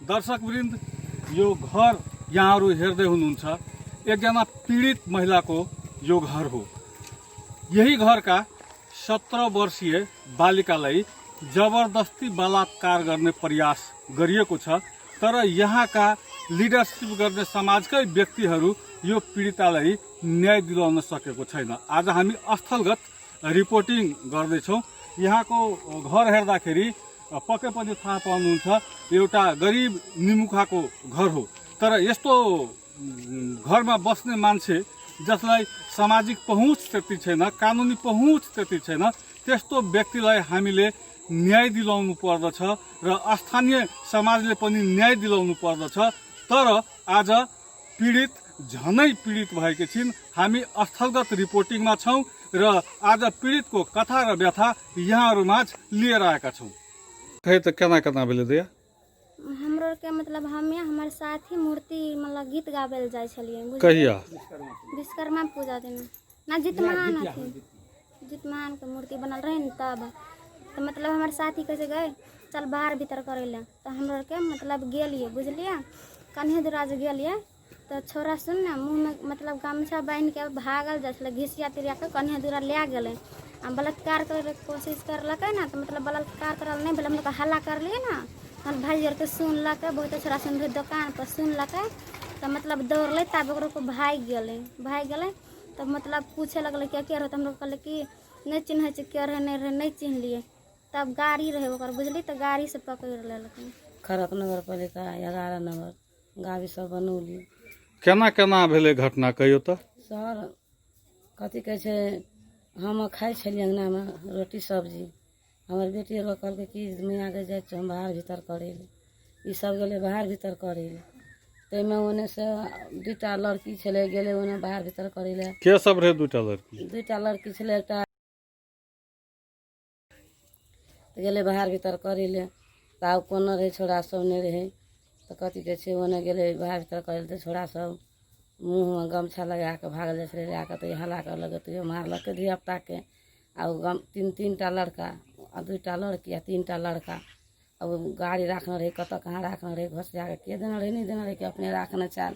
दर्शकवृन्द, यो घर यहाँहरू हेर्दै हुनुहुन्छ, एकजना पीडित महिलाको यो घर हो। यही घरका 17 वर्षीय बालिकालाई जबरदस्ती बलात्कार गर्ने प्रयास गरिएको छ। तर यहाँका लिडरसिप गर्ने समाजकै व्यक्तिहरू यो पीडितालाई न्याय दिलाउन सकेको छैन। आज हामी स्थलगत रिपोर्टिङ गर्दैछौँ। यहाँको घर हेर्दाखेरि पक्कै पनि थाहा पाउनुहुन्छ, एउटा गरिब निमुखाको घर हो। तर यस्तो घरमा बस्ने मान्छे जसलाई सामाजिक पहुँच त्यति छैन, कानुनी पहुँच त्यति छैन, त्यस्तो व्यक्तिलाई हामीले न्याय दिलाउनु पर्दछ र स्थानीय समाजले पनि न्याय दिलाउनु पर्दछ। तर आज पीडित झनै पीडित भएकी छिन्। हामी स्थलगत रिपोर्टिङमा छौँ र आज पीडितको कथा र व्यथा यहाँहरूमाझ लिएर आएका छौँ। खै त केना केना भेलै दिया? हमरो के मतलब हमें हमारे साथी मूर्ति मतलब गीत गावे ल जाय छलिए। कहिया? विश्वकर्मा पूजा दिन ना जितमान हथिन, जितमान के मूर्ति बनल रहे न तब। तो मतलब हमारे साथी कैसे गए चल बाहर भीतर करे ले, तो हमरो के मतलब गेलिए, बुझलिए कन्हे दुराज गेलिए। तो छोरा सुन ना मुँह में मतलब गमछा बांध के भागल जाए, घिसिया तिरिया के कन्हे दूरा ले गए। बलात्कार करे के कोशिश करलक ना, तो मतलब बलात्कार करल नहीं भेल, हम लोग हल्ला कर लिए ना। हम भाई जोर के सुनलक, बहुत छोरा सुन रहे दुकान पर सुनलक, तो मतलब दौड़ल, तब को भाग गए। तब मतलब पूछे लगल क्या क्या रहे, तो हम लोग कहले कि नहीं चिन्ह क्या रहे नहीं चिन्ह लिए। तब गाड़ी रहे ओकर, बुझली, तो गाड़ी से पकड़ लेलक। खरक नगर पालिका 11 नंबर गाड़ी सब बनौली। केना केना भेलै घटना कहियो त? सर कथी कहै छै, हम खाइ छलिए अंगनामे रोटी सब्जी, हमर बेटी अर कहलकै कि मैया के जाइ हम बाहर भीतर करे ले। ई सब गेलै बाहर भीतर करे ले। ताहिमे ओने से 2टा लड़की छलै गेलै ओने बाहर भीतर करे ले। के सब रहे 2टा लड़की? 2टा लड़की छलै, एकटा गेलै बाहर भीतर करे ले। तब कोनो रहे छोड़ा सब नहीं रहे, तो कथी कहै छै ओने गेलै बाहर भीतर करे ले। तो छोड़ा सब मुँह में गमछा लगा के भागल जाए छलै, लगा तो हल्ला करलक, तो मारलक धियापुता के। आ 3-3टा लड़का आ 2टा लड़की आ 3टा लड़का। अब गाड़ी रखना रहे, कत कहाँ रखना रहे, घसिया के देना रहे, नहीं देना रहे कि अपने रखना चाल।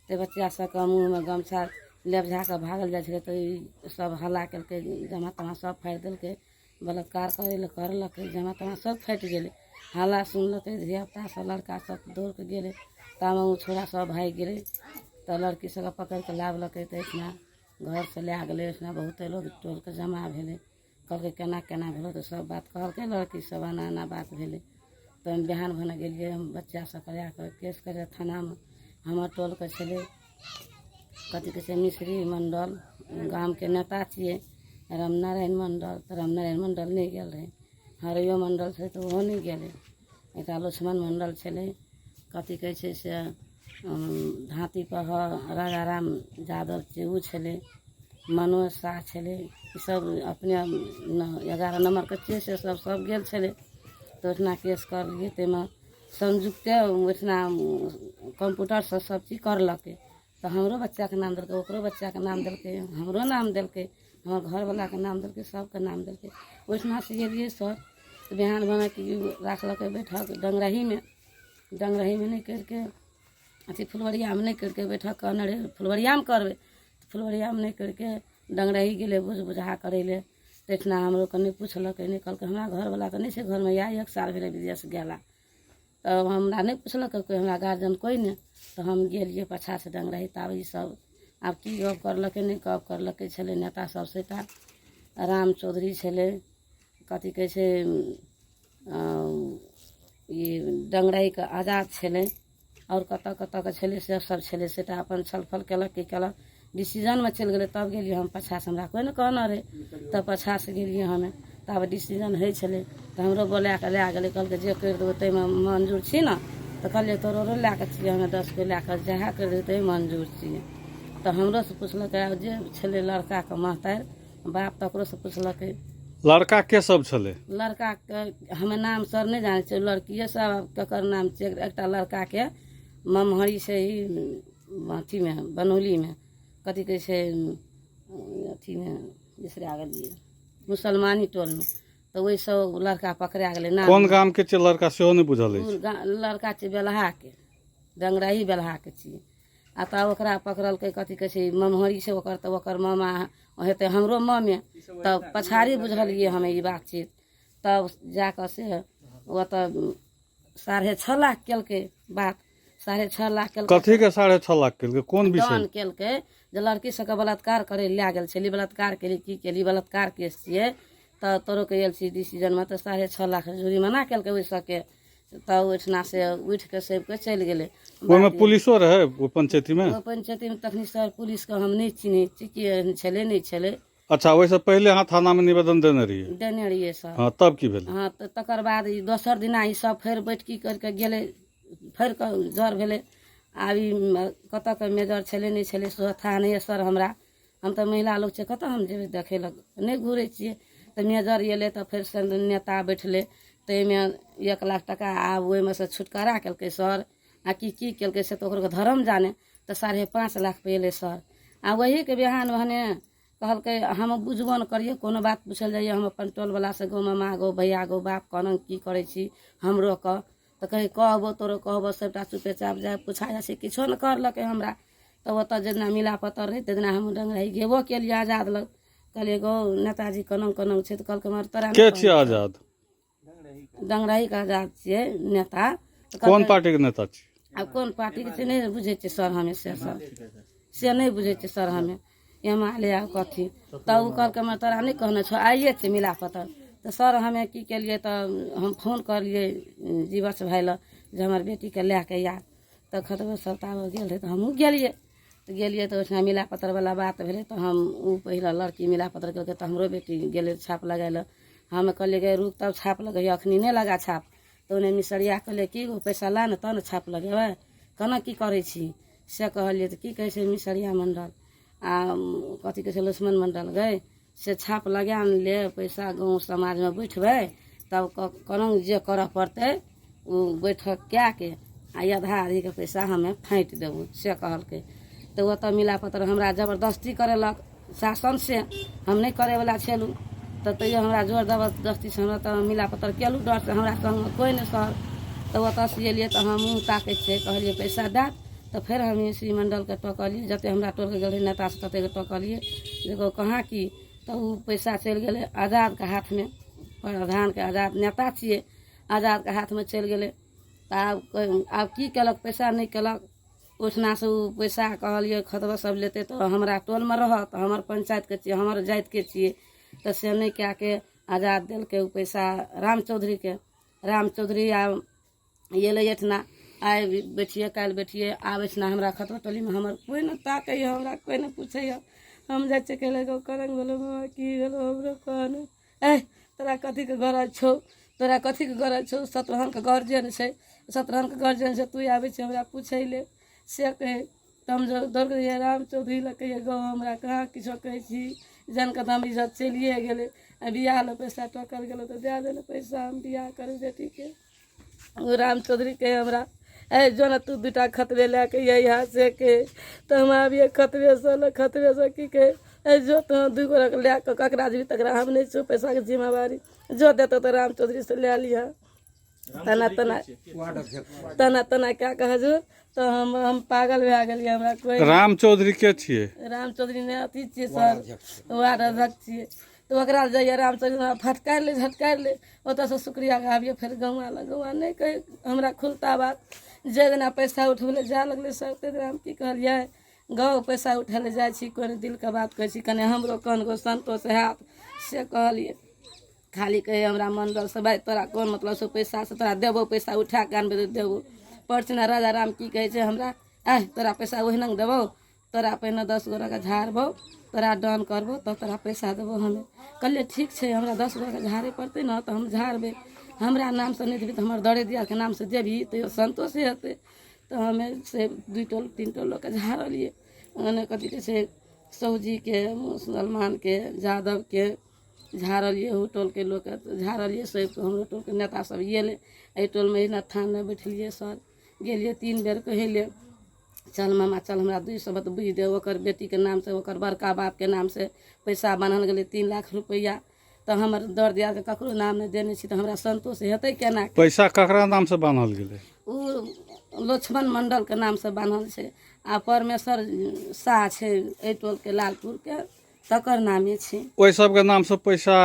तो बच्चा सबके मुँह में गमछा लेपझा के भागल जाए छलै। तो सब हल्ला केलकै, जमा तमा सब फाड़ि देलकै, बलात्कार करे ले करलक, जमा तमा सब फटि गेलै। हल्ला सुनलकै धियापुता सब, लड़का सब दौड़ के गेलै। तामे उ छोड़ा सब भागि गेलै। तो लड़की सबके पकड़ के लाबलकै, तो इतना घर से लै गेलै। इतना बहुत लोग टोल के जमा भेलै, कहलकै केना केना भेलो, तो सब बात कहलकै लड़की सब, एना एना बात भेलै। तो हम बिहान भने गेलिए, हम बच्चा सब करा के केस करे थाना में। हमर टोल के छलै कथी कहै छै मिश्री मंडल, गाम के नेता छियै रामनारायण मंडल। तो रामनारायण मंडल नहीं गेल रहे, हरियो मंडल छै तो ओहो नहीं गेलै। एकटा लक्ष्मण मंडल छलै, कथी कहै छै से धाती पर राजाराम यादव छै उ छलै, मनोज शाह छलै। ई सब अपने 11 नंबर के केस सब गेल छलै। तो ओतना केस करलिए, ताहिमे संयुक्ते ओतना कंप्यूटर से सब चीज करलकै। तो हमरो बच्चा के नाम देलकै, ओकरो बच्चा के नाम देलकै, हमरो नाम देलकै, हमर घरवाला के नाम देलकै, सबके नाम देलकै। ओहिठमा से गेलिए सर, तो बिहान बना कि रखलकै बैठक डंगरही में नहीं करके अथी फुलवरिया में नहीं करके बैठक कहने रहे फुलवरिया में करबे। तो फुलवरिया में नहीं करके डंगरही गेले बुझ बुझा करे ले। तो इतना हमरो के नहीं पूछलक, नहीं कहलकै हमरा घरवाला के नहीं छै घर में, या 1 साल भेले विदेश गेला। तब हमरा नहीं पूछलक कोई, हमरा गार्जियन कोई नहीं। तो हम गेलिए पाछा से डंगरही। तब ई सब आब की गप करलकै नहीं कब करलकै छलै नेता सब सेटा राम चौधरी छलै, कथी कहै छै ई डंगरही के आजाद छलै, और कत कत के छलै से सब छलै। सेटा अपन छलफल केलक कि केलक, डिसीजन में चलि गेलै। तब गेलिए हम पाछा से, हमरा कोई नहीं कहना रहे। तब पाछा से गेलिए हमें, तब डिसीजन होइ छलै। तो हमरो बोला के लै गेलै, कहलकै जे करि देबै ताहिमे मंजूर छी ना। तो कहलिए तोरो लै के छिए, हमें 10 गो लै के जहाँ करि देबै ताहि मंजूर छिए। तो हमरो से पुछलकै, जे छलै लड़का के महतारी बाप, तकरो से पुछलकै। लड़का के सब छलै? लड़का के हमें नाम सर नहीं जाने छे, लड़किए सब केकर नाम छे। एकटा लड़का के ममहरी से ही अथी में बनौली में, कथी कहै छै अथी में बिसरा गेलिए, मुसलमानी टोल में। तो वही सब लड़का पकड़ा गेलै ना कोन गाम के छै लड़का सेहो नहि बुझल अछि। लड़का छै बेलहा के, डंगराही बेलहा के छियै। आ तब ओकरा पकड़लकै, कथी कहै छै ममहरी छै ओकर, तऽ ओकर मामा हेतै हमरो मामे। तब पछाड़ी बुझलियै हमे ई बातचीत। तब जाकऽ से ओतऽ 6.5 लाख केलकै बात, 6.5 लाख केलकै। कथी के 6.5 लाख केलकै, कोन विषय? दान केलकै जे लड़की सबके बलात्कार करे लए गेल छली, बलात्कार केली, की केली, बलात्कार केस छियै। तऽ तोरो के एलसी डिसीजनमे तऽ 6.5 लाख जुर्माना केलकै ओहि सबके। तब ओहिठिना से उठ के सब के चलि गेलै। ओहिमे पुलिसो रहै ओ पंचायती में? ओ पंचायतीमे तखनी सर पुलिसके हम नहि चिन्है छी कि छलै नहि छलै। अच्छा, ओहिसँ पहिले अहाँ थाना में निवेदन देने रहियै? देने रहियै सर। हाँ, तब की भेलै? हाँ, तऽ तकर बाद ई दोसर दिना ई सब फेर बैठकी करके गेलै, फेर जर भेलै। आब ई कतऽ के मेजर छलै नहि छलै सेहो था नहि यऽ सर हमरा। हम तऽ महिला लोग छै, कतऽ हम जेबै देखै लए, नहि घूरै छियै। तऽ मेजर एलै तऽ फेर से नेता बैठलै, ताहिमे 1 लाख टका आब ओहिमे से छुटकारा केलकै सर। आ की केलकै से तऽ ओकरो धर्म जाने। तऽ 5.5 लाख पे एलै सर। आ वहीके बिहान भने कहलकै हम बुझबो नहि करिए, कोनो बात पूछल जाइए हम अपन टोलवला से गो मामा गो भैया गो बाप कहना की करै छी हमरो कह। तऽ कही कहबो तोरो कहबो सबटा चुपे चाप जाए पूछा जाइ छै, किछो नहि करलकै हमरा। तब ओतऽ जेना मिला पत्तर रहै तेना हम डंगराही गेबो केलिए आजाद लग। कहलिए गो नेताजी कोना छै, तऽ कहलकै मर तोरा के छियै आजाद? डंगराही के आजाद छियै नेता। कोन पार्टी के नेता छी? आब कोन पार्टी के से नहि बुझै छियै सर हमे, से नहि बुझै छियै सर हमे। एमाले आ कथी। तब ओ कहलकै मैं तोरा नहीं कहने छो आइए छै मिला पत्तर। तो सर हमे की केलिए, तो हम फोन करलिए जीवछ भाई ल जे हमर बेटीके लैके आ। तो खतबे सताब गेल रहे तो हमहूँ गेलिए। तो गेलिए तो ओहिठाम मिला पत्तर वाला बात भेलै। तो हम ओ पहले लड़की मिला पत्तर केलकै तो हमरो बेटी गेलै छाप लगाए ले। हम कहलिए गे रुक तब छाप लगैए, अखनी नहीं लगा छाप। तो उन्हें मिसरिया कहले कि गो पैसा ला ने तब ने छाप लगेबै, केना की करै छी से कहलिए। तो की कहै छै मिसरिया मंडल आ कथी कहै छै लक्ष्मण मंडल गए से छाप लगा ने ले, पैसा गाँव समाजमे बैठबै तब कोना जे करऽ पड़तै ओ बैठक कए के आ आधा आधीके पैसा हमे फाँटि देबौ से कहलकै। तो ओतऽ मिला पत्तर हमरा जबरदस्ती करेलक शासन से, हम नहीं करैवला छलहुँ। तो तैयो हमरा जोर जबरदस्ती से हमरा तो मिला पत्तर केलहुँ डर से, हमरा संग कोई नहीं सर। तो ओतऽ से एलिए तो हम मुँह ताकै छियै, कहलिए पैसा दए। तो फिर हम श्री मंडलके टोकलिए, जते हमरा टोलके गेल रहे नेता से ततेक टोकलिए देखो कहाँ की। तो वो पैसा चलि गेलै आजादके हाथमे, प्रधानके आजाद नेता छियै, आजादके हाथमे चलि गेलै। तऽ आब की केलक, पैसा नहीं केलक। ओहिठिना से ओ पैसा कहलिए खतबा सब लेते तो हमरा टोलमे रहत, हमर पंचायतके छियै, हमर जातिके छियै। तो से नहीं कए के आजाद देलकै ओ पैसा राम चौधरीके। राम चौधरी आब एलै एहिठिना, आइ बैठिए काल्हि बैठिए। आब एहिठिना हमरा खतबा टोलीमे हमर कोई नहीं ताकैए, हमरा कोई नहीं पूछैए। हम जाइ छियै कहले गो करंग भेलो की भेलो हमरो कहने ए तोरा कथीके गरज छौ, तोरा कथीके गरज छौ, सतरहनके गार्जियन छै, सतरहनके गार्जियन छै, तू आबै छै हमरा पूछै ले से कहै। तब जो दौड़ रहिए राम चौधरी लग कहिए गो हमरा कहाँ किछो कहै छी, जनके दाम इज्जत चलिए गेलै। आ बियाह ले पैसा टोकल गेलो तो दए देले पैसा, हम बियाह करू बेटीके। ओ राम चौधरी कहे हमरा ए जो ना तू 2टा खतबे लेके यहाँ से के। तो हम आबिए खतबे से की कहे ए जो तो 2 गोरा लेके ककरा जी तकरा हम नहीं छो पैसा के जिम्मेवारी, जो देते तो राम चौधरी से ले लिया। तना क्या कह जो। तो हम पागल भए गेलिए, हमरा कोई। राम चौधरी के छियै? राम चौधरी ने अथी छियै सर, वार्ड अध्यक्ष छियै। तो ओकरा जाइए राम चौधरी फटकार ले ओतऽ से शुक्रिया आबिए फिर गौवा नहीं कहे हमरा खुलता बात। जे दिना पैसा उठबले जाए लगलै सर ते दिना हम की कहलिए गाँव पैसा उठै ले जाइ छी, कोई दिलके बात कहै छी कने हमरो कन गो संतोष हैत से कहलिए। खाली कहे हमरा मंडल से भाई तोरा कोन मतलब से पैसा से तोरा देबो, पैसा उठा के आनबे तो देबो। परचिना राजा राम की कहे छै हमरा तोरा पैसा ओहिना देबो, तोरा पहिने 10 गोरा के झाड़बो, तोरा दान करबो तब तोरा पैसा देबो। हमें कहलिए ठीक छै, हमरा 10 गोरा के झाड़े पड़तै ना तो हम झाड़बे, हमरा नाम से नहीं देबी तो हमर दरे दिया के नाम से देबी तो संतोष हेतै। तो हमें से 2 टोल 3 टोल लोग के झाड़लिए, ओने कथी कहै छै सौजी के, मुसलमान के, यादव के झाड़लिए, ओ टोल के लोग के झाड़लिए। सब हमरो टोल के नेता सब एलै, एहि टोल में इना थान में बैठलिए सर। गेलिए 3 बेर कहले चल मामा चल हमरा 200 बत बुझ दे, ओकर बेटी के नाम से ओकर बड़का बाप के नाम से पैसा बनल गेलै 3 लाख रुपया। तो हमर दर दिया के ककरो नाम नहीं देने छी तो हमरा संतोष हेतै केना। पैसा ककरा नाम से बान्हल गेलै? उ लक्ष्मण मंडल के नाम से बान्हल छै आ परमेश्वर शाह छै एहि टोल के लालपुर के, तकर नामे छै। ओहि सबके नाम से पैसा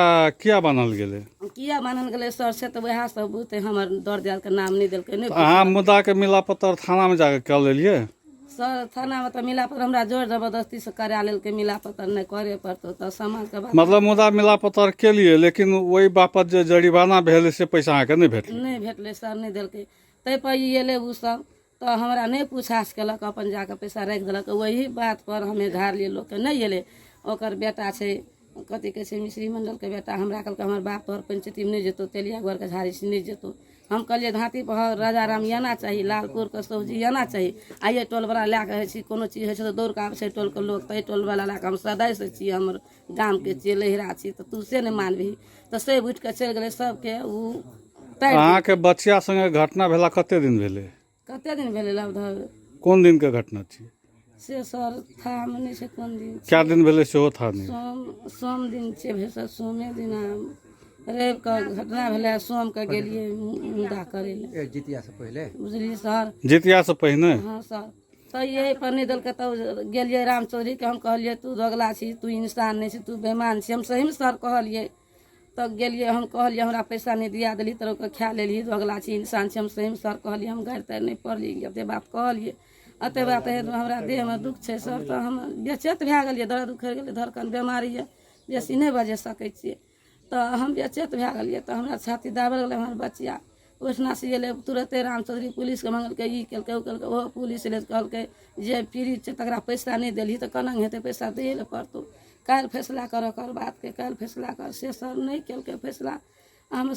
किया बान्हल गेलै? किया बान्हल गेलै सर से तो वएह सब बुझते, हमर दर दियाद के नाम नहीं देलकै नहीं। अहाँ मुद्दा के मिला पत्तर थाना में जाके कह लेलियै? सर थाना में तो मिला पत्तर हमरा जोर जबरदस्ती से करा लेलकै, मिला पत्तर नहीं करे पड़तो तो समाज के बात मतलब मुद्दा मिला पत्तर के लिए, लेकिन वही बापत जे जरिमाना भेलै से पैसा अहाँके नहीं भेटलै? नहीं भेटलै सर, नहीं देलकै। तै पर ई एलै उ सब तो हमरा नहीं पूछाछ केलक, अपन जाके पैसा राखि देलक। वही बात पर हमे झाड़ लिए लोग के नहीं एलै। ओकर बेटा छै कथी कहै छै मिश्री मंडल के बेटा, हमरा कहलकै हमर बाप तोहर पंचायती में नहीं जेतौ, तेलिया घर के झाड़ी से नहीं जेतौ। हम कहलिए हाथी पर राजा राम आना चाहिए, लालपुर के सब्जी आना चाहिए। आइए टोल वाला लए के छी कोनो चीज होइ छै तो दौड़ के आबै छै टोल के लोग, तो टोल वाला लए के हम सदाय से छी, हमर गाम के छियै, लहिरा छी, तो तू से नहीं मानबही। तो से उठ के चलि गेलै सबके। उ अहाँके बच्चा संगे घटना भेला कते दिन भेलै? कते दिन भेलै लगभग? कोन दिन के घटना छी से सर था में नहीं छै कोन दिन छै। क्या दिन भेलै सेहो था नहीं? सोम दिन छै भैसा, सोमे दिन रवि के घटना भेलै, सोम के गेलिए मुदा करे ले जितिया से पहले, बुझलिए सर। जितिया से पहिने? हाँ सर। तो यही पर नहीं देलकै तब गेलिए राम चौधरी के, हम कहलिए तू दोगला छी, तू इंसान नहीं छी, तू बेईमान छी। हम सही में सर कहलिए। तो गेलिए हम कहलिए हमरा पैसा नहीं दिया देली तो खा लेली, दोगला छी, इंसान छी। हम सही में सर कहलिए, हम गाड़ी तारि नहीं पड़ली, एते बात कहलिए। अते बात है तो हमरा देह में दुख छै सर, तो हम बेचैत भए गेलिए, दर्द उखड़ि गेलै, धड़कन बीमारी है, बेसी नहीं बजे सकै छियै। तो हम बेचैत भए गेलिए, तो हमरा छाती दाबल गेलै हमर बचिया। ओहिठना से एलै तुरंते राम चौधरी पुलिस के मंगलकै, ई केलकै ओ केलकै। ओहो पुलिस एलै कहलकै जे पीड़ित छै तकरा पैसा नहीं देली तो केना हेतै, पैसा दिए ले पड़तौ, काल्हि फैसला कर ओकर बात के, काल्हि फैसला कर। से सर नहीं केलकै फैसला। हम